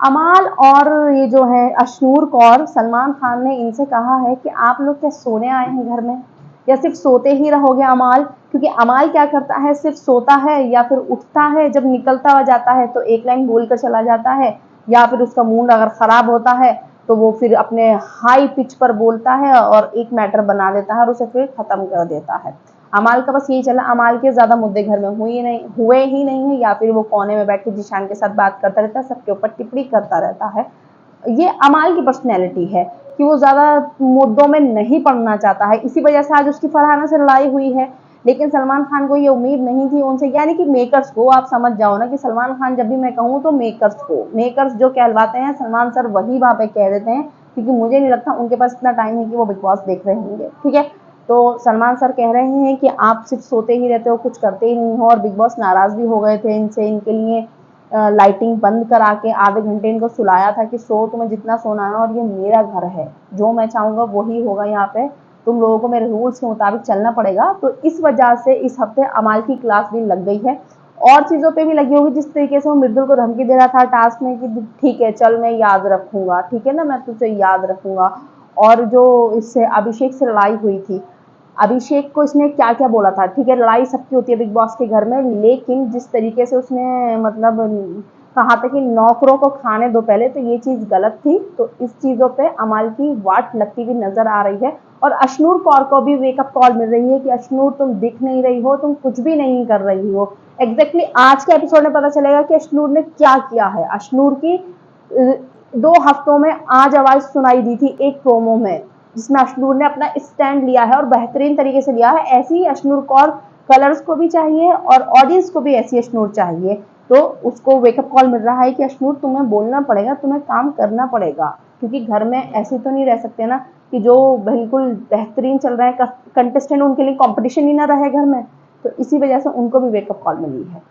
अमाल और ये जो है अशनूर कौर, सलमान खान ने इनसे कहा है कि आप लोग क्या सोने आए हैं घर में, या सिर्फ सोते ही रहोगे अमाल? क्योंकि अमाल क्या करता है, सिर्फ सोता है या फिर उठता है, जब निकलता हुआ जाता है तो एक लाइन बोलकर चला जाता है, या फिर उसका मूड अगर खराब होता है तो वो फिर अपने हाई पिच पर बोलता है और एक मैटर बना देता है और उसे फिर खत्म कर देता है। अमाल का बस यही चला, अमाल के ज्यादा मुद्दे घर में हुए ही नहीं है, या फिर वो कोने में बैठ के जीशान के साथ बात करता रहता है, सबके ऊपर टिप्पणी करता रहता है। ये अमाल की पर्सनैलिटी है कि वो ज्यादा मुद्दों में नहीं पड़ना चाहता है, इसी वजह से आज उसकी फरहाना से लड़ाई हुई है। लेकिन सलमान खान को ये उम्मीद नहीं थी उनसे, यानी कि मेकर्स को, आप समझ जाओ ना कि सलमान खान जब भी मैं कहूँ तो मेकर्स जो कहलवाते हैं सलमान सर वही वहां पे कह देते हैं, क्योंकि मुझे नहीं लगता उनके पास इतना टाइम है कि वो बिग बॉस देख रहे होंगे। ठीक है, तो सलमान सर कह रहे हैं कि आप सिर्फ सोते ही रहते हो, कुछ करते ही नहीं हो, और बिग बॉस नाराज भी हो गए थे इनसे, इनके लिए लाइटिंग बंद करा के आधे घंटे इनको सुलाया था कि सो, तुम्हें जितना सोना है, और ये मेरा घर है, जो मैं चाहूंगा वही होगा यहाँ पे, तुम लोगों को मेरे रूल्स के मुताबिक चलना पड़ेगा। तो इस वजह से इस हफ्ते अमाल की क्लास भी लग गई है, और चीजों पे भी लगी होगी, जिस तरीके से वो मृदुल को धमकी दे रहा था टास्क में कि ठीक है चल मैं याद रखूंगा, ठीक है ना, मैं तुझे याद रखूंगा। और जो इससे अभिषेक से लड़ाई हुई थी, अभिषेक को इसने क्या क्या बोला था, ठीक है लड़ाई सबकी होती है बिग बॉस के घर में, लेकिन जिस तरीके से उसने मतलब कहा था कि नौकरों को खाने दो पहले, तो ये चीज गलत थी। तो इस चीजों पे अमाल की वाट लगती हुई नजर आ रही है, और अशनूर कौर को भी वेकअप कॉल मिल रही है कि अशनूर तुम दिख नहीं रही हो, तुम कुछ भी नहीं कर रही हो। एग्जैक्टली आज के एपिसोड में पता चलेगा कि अशनूर ने क्या किया है। अशनूर की 2 हफ्तों में आज आवाज सुनाई दी थी एक प्रोमो में, जिसमें अशनूर ने अपना स्टैंड लिया है और बेहतरीन तरीके से लिया है। ऐसी ही अशनूर कौर कलर्स को भी चाहिए और ऑडियंस को भी ऐसी अशनूर चाहिए। तो उसको वेकअप कॉल मिल रहा है कि अशनूर तुम्हें बोलना पड़ेगा, तुम्हें काम करना पड़ेगा, क्योंकि घर में ऐसे तो नहीं रह सकते ना कि जो बिल्कुल बेहतरीन चल रहा है कंटेस्टेंट, उनके लिए कंपटीशन ही ना रहे घर में। तो इसी वजह से उनको भी वेकअप कॉल मिली है।